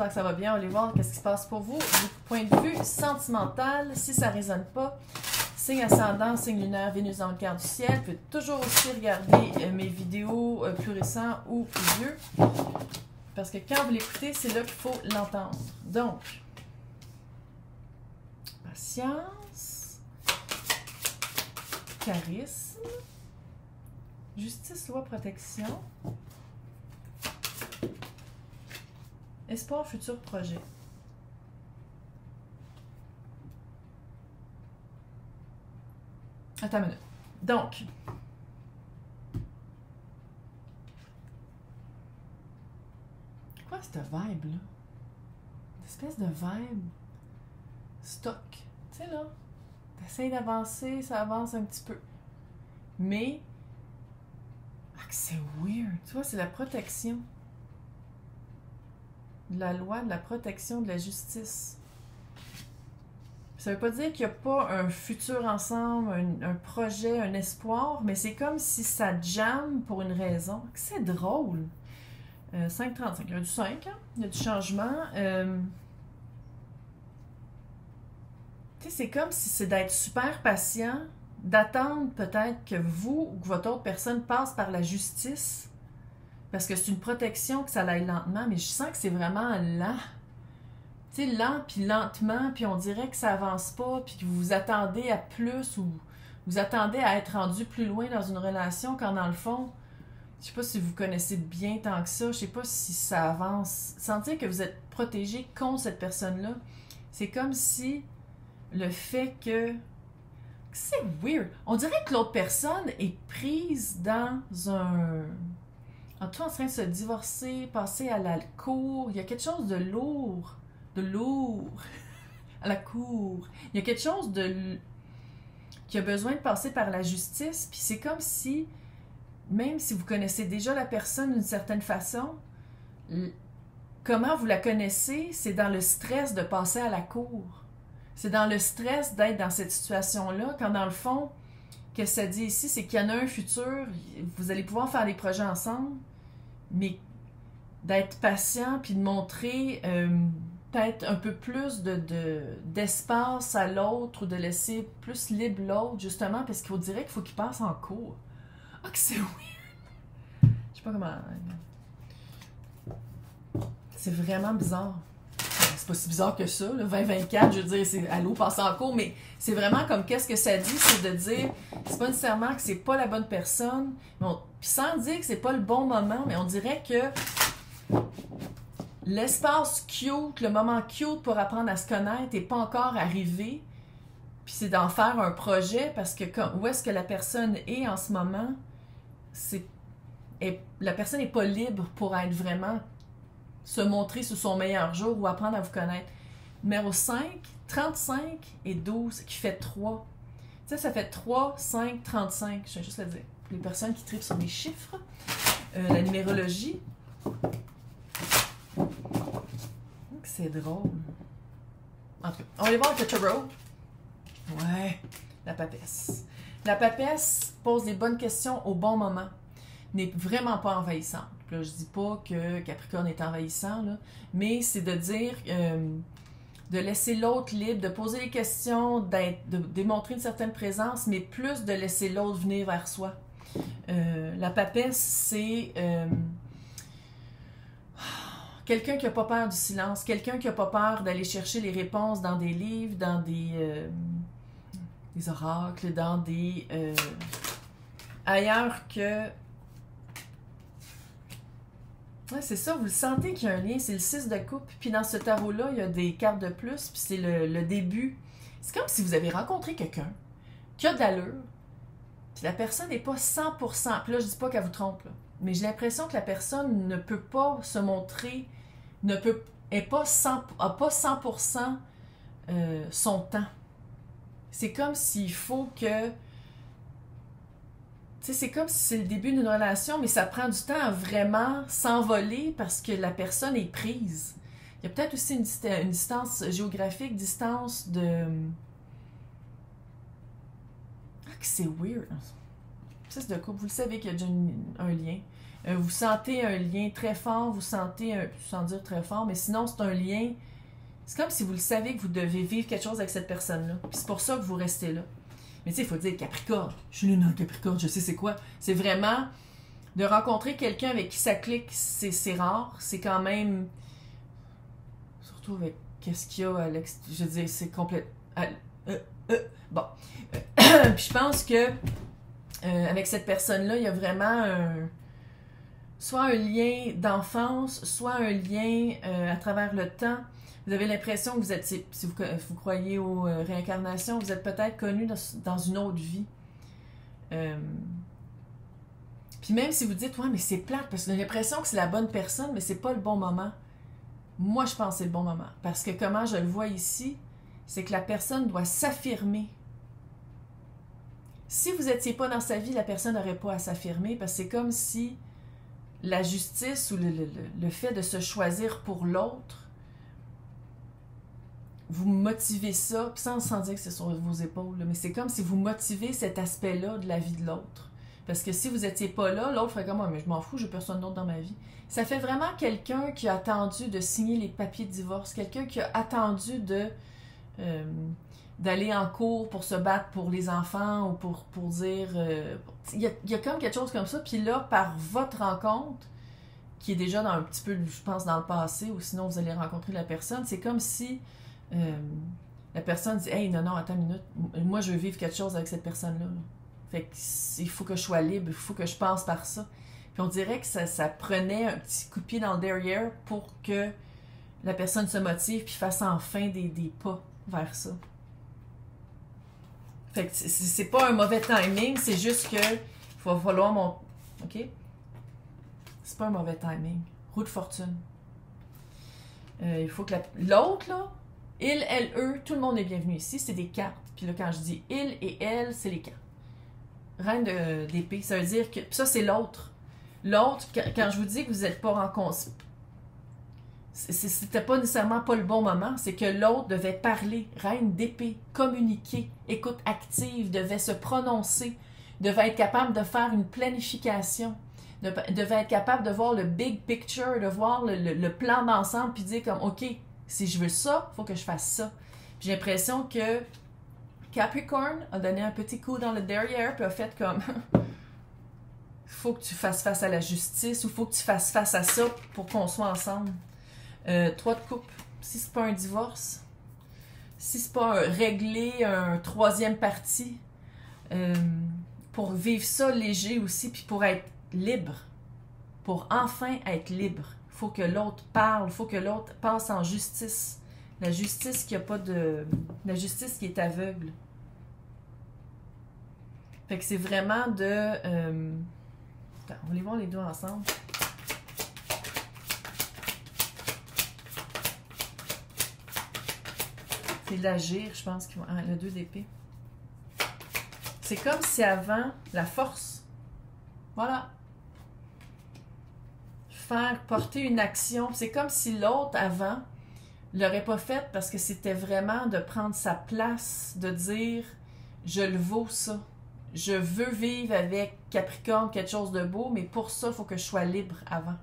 j'espère que ça va bien. On va aller voir qu'est-ce qui se passe pour vous. Du point de vue sentimental, si ça ne résonne pas, signe ascendant, signe lunaire, Vénus dans le quart du ciel. Vous pouvez toujours aussi regarder mes vidéos plus récentes ou plus vieux. Parce que quand vous l'écoutez, c'est là qu'il faut l'entendre. Donc, patience, charisme, justice, loi, protection, espoir, futur, projet. Attends une minute. Donc, quoi cette vibe-là? Une espèce de vibe stock. Tu sais, là, t'essayes d'avancer, ça avance un petit peu. Mais, c'est weird. Tu vois, c'est la protection. De la loi, de la protection, de la justice. Ça veut pas dire qu'il n'y a pas un futur ensemble, un projet, un espoir, mais c'est comme si ça jamme pour une raison. C'est drôle. 5,35. Il y a du 5, hein? Il y a du changement. Tu sais, c'est comme si c'est d'être super patient, d'attendre peut-être que vous ou que votre autre personne passe par la justice, parce que c'est une protection que ça aille lentement, mais je sens que c'est vraiment lent. Tu sais, lent, puis lentement, puis on dirait que ça avance pas, puis que vous vous attendez à plus, ou vous attendez à être rendu plus loin dans une relation, quand dans le fond, je sais pas si vous connaissez bien tant que ça, je sais pas si ça avance. Sentir que vous êtes protégé contre cette personne-là, c'est comme si le fait que... C'est weird. On dirait que l'autre personne est prise dans un... En tout cas, en train de se divorcer, passer à la cour. Il y a quelque chose de lourd. De lourd. À la cour. Il y a quelque chose de... qui a besoin de passer par la justice. Puis c'est comme si, même si vous connaissez déjà la personne d'une certaine façon, comment vous la connaissez, c'est dans le stress de passer à la cour. C'est dans le stress d'être dans cette situation-là, quand dans le fond, que ça dit ici, c'est qu'il y en a un futur, vous allez pouvoir faire des projets ensemble, mais d'être patient puis de montrer peut-être un peu plus d'espace à l'autre ou de laisser plus libre l'autre, justement, parce qu'on dirait qu'il faut qu'il passe en cours. Ah, que c'est weird! Je sais pas comment... C'est vraiment bizarre. C'est pas si bizarre que ça, le 2024, je veux dire, c'est allô, passe en cours, mais c'est vraiment comme qu'est-ce que ça dit, c'est de dire, c'est pas nécessairement que c'est pas la bonne personne, puis sans dire que c'est pas le bon moment, mais on dirait que l'espace cute, le moment cute pour apprendre à se connaître n'est pas encore arrivé, puis c'est d'en faire un projet, parce que où est-ce que la personne est en ce moment, la personne n'est pas libre pour être vraiment... se montrer sous son meilleur jour ou apprendre à vous connaître. Numéro 5, 35 et 12, qui fait 3. Tu sais, ça fait 3, 5, 35. Je vais juste le dire. Pour les personnes qui tripent sur les chiffres, la numérologie. C'est drôle. En tout cas, on va aller voir le tarot. Ouais, la papesse. La papesse pose les bonnes questions au bon moment. N'est vraiment pas envahissante. Là, je dis pas que Capricorne est envahissant, là, mais c'est de dire, de laisser l'autre libre, de poser les questions, de démontrer une certaine présence, mais plus de laisser l'autre venir vers soi. La papesse, c'est quelqu'un qui n'a pas peur du silence, quelqu'un qui n'a pas peur d'aller chercher les réponses dans des livres, dans des oracles, dans des... ailleurs que... Ouais, c'est ça, vous le sentez qu'il y a un lien, c'est le 6 de coupe, puis dans ce tarot-là, il y a des cartes de plus, puis c'est le début. C'est comme si vous avez rencontré quelqu'un qui a de l'allure, puis la personne n'est pas 100%, puis là, je dis pas qu'elle vous trompe, là, mais j'ai l'impression que la personne ne peut pas se montrer, n'a pas 100% son temps. C'est comme s'il faut que... Tu sais, c'est comme si c'est le début d'une relation, mais ça prend du temps à vraiment s'envoler parce que la personne est prise. Il y a peut-être aussi une distance géographique, distance de... Ah, que c'est weird. 6 de coupe, vous le savez qu'il y a déjà un lien. Vous sentez un lien très fort, vous sentez, sans dire très fort, mais sinon c'est un lien, c'est comme si vous le savez que vous devez vivre quelque chose avec cette personne-là. Puis c'est pour ça que vous restez là. Mais tu sais, il faut dire Capricorne. Je suis une Capricorne, je sais c'est quoi. C'est vraiment de rencontrer quelqu'un avec qui ça clique, c'est rare. C'est quand même, surtout avec qu'est-ce qu'il y a à l'extérieur. Je veux dire, c'est complètement... Bon. Puis je pense que avec cette personne-là, il y a vraiment soit un lien d'enfance, soit un lien à travers le temps. Vous avez l'impression que vous êtes, si vous croyez aux réincarnations, vous êtes peut-être connu dans une autre vie. Puis même si vous dites, ouais, mais c'est plate, parce que vous avez l'impression que c'est la bonne personne, mais c'est pas le bon moment. Moi, je pense que c'est le bon moment. Parce que comment je le vois ici, c'est que la personne doit s'affirmer. Si vous n'étiez pas dans sa vie, la personne n'aurait pas à s'affirmer, parce que c'est comme si la justice ou le fait de se choisir pour l'autre, vous motivez ça, puis sans dire que c'est sur vos épaules, mais c'est comme si vous motivez cet aspect-là de la vie de l'autre. Parce que si vous n'étiez pas là, l'autre ferait comme « mais je m'en fous, j'ai personne d'autre dans ma vie ». Ça fait vraiment quelqu'un qui a attendu de signer les papiers de divorce, quelqu'un qui a attendu d'aller en cours pour se battre pour les enfants ou pour dire... Il y a comme quelque chose comme ça, puis là, par votre rencontre, qui est déjà dans un petit peu, je pense, dans le passé, ou sinon vous allez rencontrer la personne, c'est comme si la personne dit « Hey, non, attends une minute, moi je veux vivre quelque chose avec cette personne-là. » Fait que il faut que je sois libre, il faut que je passe par ça. Puis on dirait que ça prenait un petit coup de pied dans le derrière pour que la personne se motive puis fasse enfin des pas vers ça. Fait que c'est pas un mauvais timing, c'est juste que il va falloir OK? C'est pas un mauvais timing. Roue de fortune. Il faut que l'autre, là, il, elle, eux, tout le monde est bienvenu ici, c'est des cartes. Puis là, quand je dis il et elle, c'est les cartes. Reine d'épée, ça veut dire que... Ça, c'est l'autre. L'autre, quand je vous dis que vous n'êtes pas rencontrés, c'était pas nécessairement pas le bon moment, c'est que l'autre devait parler, reine d'épée, communiquer, écoute active, devait se prononcer, devait être capable de faire une planification, devait être capable de voir le big picture, de voir le plan d'ensemble, puis dire comme, OK, si je veux ça, il faut que je fasse ça. J'ai l'impression que Capricorn a donné un petit coup dans le derrière, puis a fait comme, faut que tu fasses face à la justice, ou faut que tu fasses face à ça pour qu'on soit ensemble. 3 de coupe, si c'est pas un divorce, si c'est pas régler un troisième parti, pour vivre ça léger aussi, puis pour être libre, pour enfin être libre, il faut que l'autre parle, il faut que l'autre passe en justice. La justice qui a pas de... La justice qui est aveugle. Fait que c'est vraiment de... Attends, on va les voir les deux ensemble. C'est l'agir, je pense, qu'ils vont... Ah, le 2 d'épée. C'est comme si avant, la force. Voilà. Faire, porter une action. C'est comme si l'autre, avant, l'aurait pas fait parce que c'était vraiment de prendre sa place, de dire « Je le vaux ça. Je veux vivre avec Capricorne quelque chose de beau, mais pour ça, il faut que je sois libre avant. »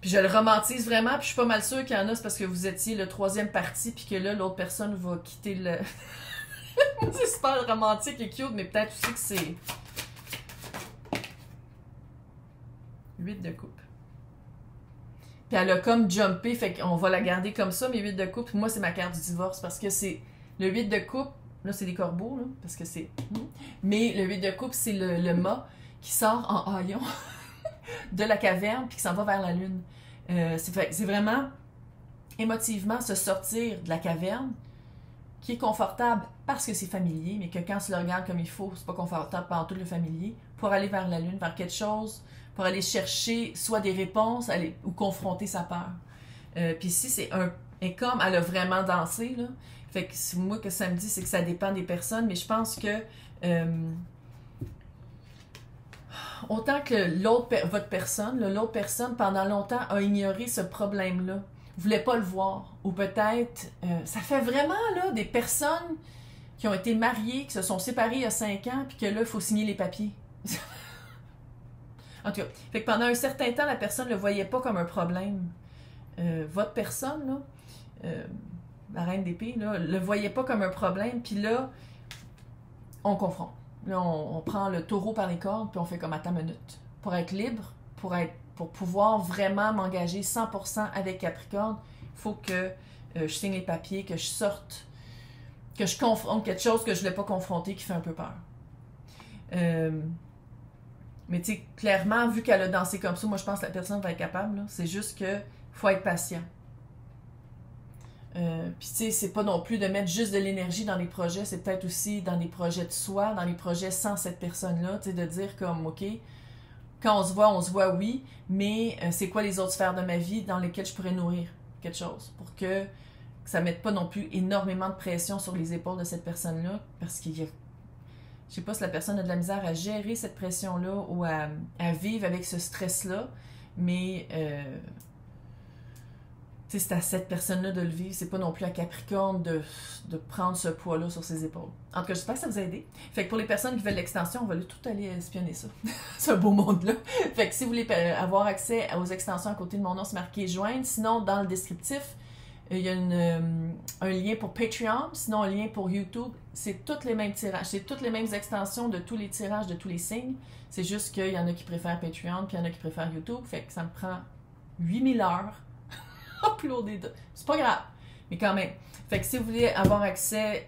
Puis je le romantise vraiment, puis je suis pas mal sûre qu'il y en a, c'est parce que vous étiez le troisième parti, puis que là, l'autre personne va quitter le... C'est super romantique et cute, mais peut-être aussi que c'est... 8 de coupe. Puis elle a comme jumpé, fait qu'on va la garder comme ça, mais 8 de coupe, moi, c'est ma carte du divorce, parce que c'est le 8 de coupe, là, c'est des corbeaux, là, parce que c'est... Mais le 8 de coupe, c'est le mât qui sort en haillon de la caverne, puis qui s'en va vers la lune. C'est vraiment, émotivement, se sortir de la caverne, qui est confortable parce que c'est familier, mais que quand tu le regardes comme il faut, c'est pas confortable pendant tout le familier, pour aller vers la lune, vers quelque chose, pour aller chercher soit des réponses ou confronter sa peur. Puis ici, c'est et comme elle a vraiment dansé, là, fait que moi, que ça me dit, c'est que ça dépend des personnes, mais je pense que autant que votre personne, l'autre personne, pendant longtemps, a ignoré ce problème-là, voulait pas le voir, ou peut-être, ça fait vraiment là des personnes qui ont été mariés, qui se sont séparés il y a 5 ans, puis que là, il faut signer les papiers. En tout cas, fait que pendant un certain temps, la personne ne le voyait pas comme un problème. Votre personne, là, la reine d'épée, là, le voyait pas comme un problème, puis là, on confronte. Là, on prend le taureau par les cornes, puis on fait comme, attends une minute. Pour être libre, pour pouvoir vraiment m'engager 100% avec Capricorne, il faut que je signe les papiers, que je sorte, que je confronte quelque chose que je ne voulais pas confronter, qui fait un peu peur. Mais tu sais, clairement, vu qu'elle a dansé comme ça, moi je pense que la personne va être capable. C'est juste que faut être patient. Puis tu sais, c'est pas non plus de mettre juste de l'énergie dans les projets, c'est peut-être aussi dans des projets de soi, dans les projets sans cette personne-là, tu sais, de dire comme, OK, quand on se voit, oui, mais c'est quoi les autres sphères de ma vie dans lesquelles je pourrais nourrir quelque chose pour que ça ne mette pas non plus énormément de pression sur les épaules de cette personne-là, parce qu'il y a, je sais pas si la personne a de la misère à gérer cette pression-là ou à vivre avec ce stress-là, mais c'est à cette personne-là de le vivre, c'est pas non plus à Capricorne de prendre ce poids-là sur ses épaules. En tout cas, j'espère que ça vous a aidé. Fait que pour les personnes qui veulent l'extension, on va tout aller espionner ça. C'est un beau monde-là. Fait que si vous voulez avoir accès aux extensions à côté de mon nom, c'est marqué joindre. Sinon, dans le descriptif, il y a un lien pour Patreon, sinon un lien pour YouTube. C'est tous les mêmes tirages, c'est toutes les mêmes extensions de tous les tirages, de tous les signes. C'est juste qu'il y en a qui préfèrent Patreon, puis il y en a qui préfèrent YouTube. Fait que ça me prend 8000 heures. Uploader. C'est pas grave, mais quand même. Fait que si vous voulez avoir accès,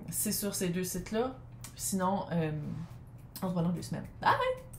c'est sur ces 2 sites-là. Sinon, on se voit dans 2 semaines. Bye!